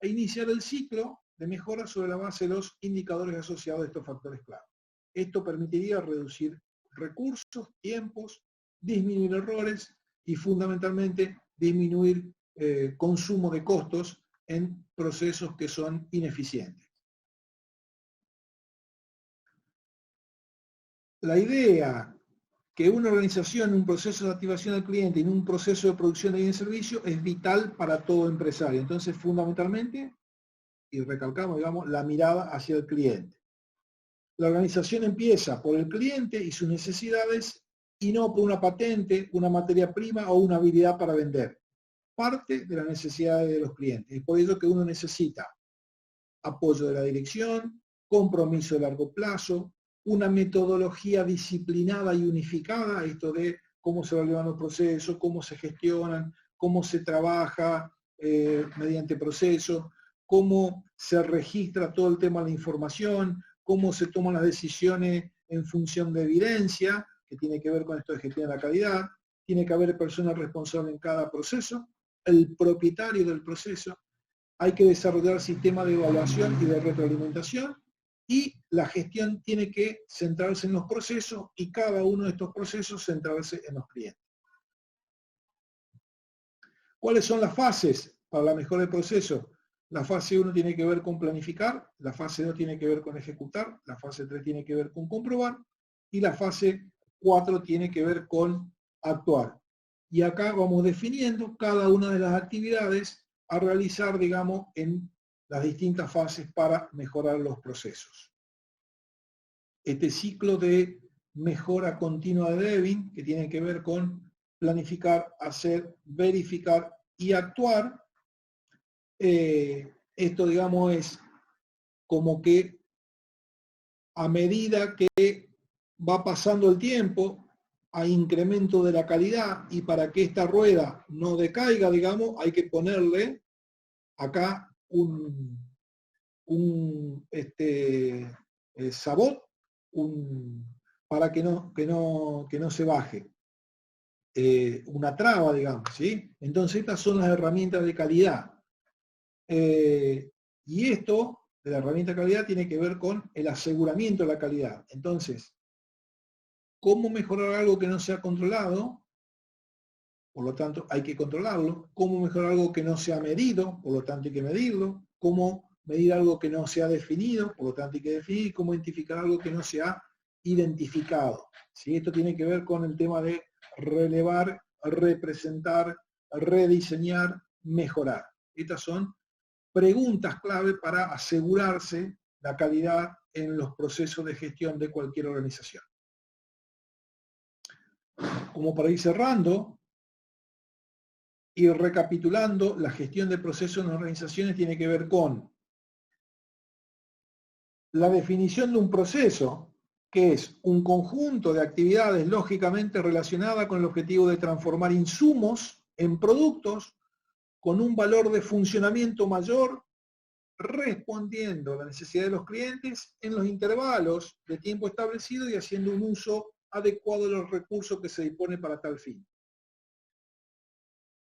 e iniciar el ciclo de mejora sobre la base de los indicadores asociados a estos factores clave. Esto permitiría reducir recursos, tiempos, disminuir errores y fundamentalmente disminuir consumo de costos en procesos que son ineficientes. La idea que una organización, un proceso de activación del cliente y en un proceso de producción de bienes y servicios es vital para todo empresario. Entonces, fundamentalmente, y recalcamos, digamos, la mirada hacia el cliente. La organización empieza por el cliente y sus necesidades y no por una patente, una materia prima o una habilidad para vender. Parte de las necesidades de los clientes. Es por ello que uno necesita apoyo de la dirección, compromiso de largo plazo, una metodología disciplinada y unificada, esto de cómo se evalúan los procesos, cómo se gestionan, cómo se trabaja mediante procesos, cómo se registra todo el tema de la información, cómo se toman las decisiones en función de evidencia, que tiene que ver con esto de gestión de la calidad, tiene que haber personas responsables en cada proceso, el propietario del proceso, hay que desarrollar sistemas de evaluación y de retroalimentación, y la gestión tiene que centrarse en los procesos y cada uno de estos procesos centrarse en los clientes. ¿Cuáles son las fases para la mejora del proceso? La fase 1 tiene que ver con planificar, la fase 2 tiene que ver con ejecutar, la fase 3 tiene que ver con comprobar y la fase 4 tiene que ver con actuar. Y acá vamos definiendo cada una de las actividades a realizar, digamos, en las distintas fases para mejorar los procesos. Este ciclo de mejora continua de Devin, que tiene que ver con planificar, hacer, verificar y actuar. Esto, digamos, es como que a medida que va pasando el tiempo, hay incremento de la calidad, y para que esta rueda no decaiga, digamos, hay que ponerle acá un sabot, para que no se baje. Una traba, digamos, ¿sí? Entonces estas son las herramientas de calidad. Y esto de la herramienta de calidad tiene que ver con el aseguramiento de la calidad. Entonces, ¿cómo mejorar algo que no se ha controlado? Por lo tanto, hay que controlarlo. ¿Cómo mejorar algo que no se ha medido? Por lo tanto, hay que medirlo. ¿Cómo medir algo que no se ha definido? Por lo tanto, hay que definir. ¿Cómo identificar algo que no se ha identificado? ¿Sí? Esto tiene que ver con el tema de relevar, representar, rediseñar, mejorar. Estas son preguntas clave para asegurarse la calidad en los procesos de gestión de cualquier organización. Como para ir cerrando y recapitulando, la gestión de procesos en las organizaciones tiene que ver con la definición de un proceso, que es un conjunto de actividades lógicamente relacionadas con el objetivo de transformar insumos en productos con un valor de funcionamiento mayor, respondiendo a la necesidad de los clientes en los intervalos de tiempo establecidos y haciendo un uso adecuado de los recursos que se dispone para tal fin.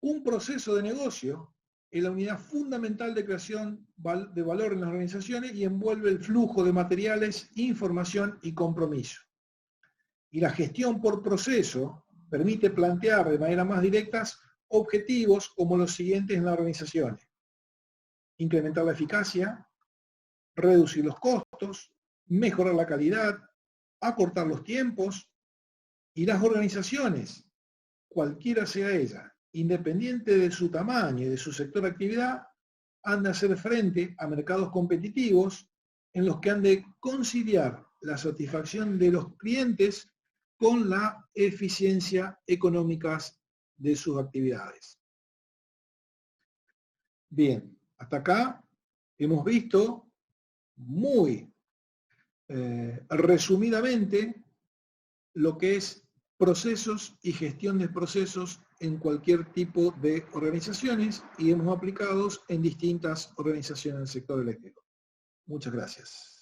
Un proceso de negocio es la unidad fundamental de creación de valor en las organizaciones y envuelve el flujo de materiales, información y compromiso. Y la gestión por proceso permite plantear de manera más directa objetivos como los siguientes en las organizaciones: incrementar la eficacia, reducir los costos, mejorar la calidad, acortar los tiempos. Y las organizaciones, cualquiera sea ella, independiente de su tamaño y de su sector de actividad, han de hacer frente a mercados competitivos en los que han de conciliar la satisfacción de los clientes con la eficiencia económica de sus actividades. Bien, hasta acá hemos visto muy resumidamente lo que es procesos y gestión de procesos en cualquier tipo de organizaciones, y hemos aplicado en distintas organizaciones del sector eléctrico. Muchas gracias.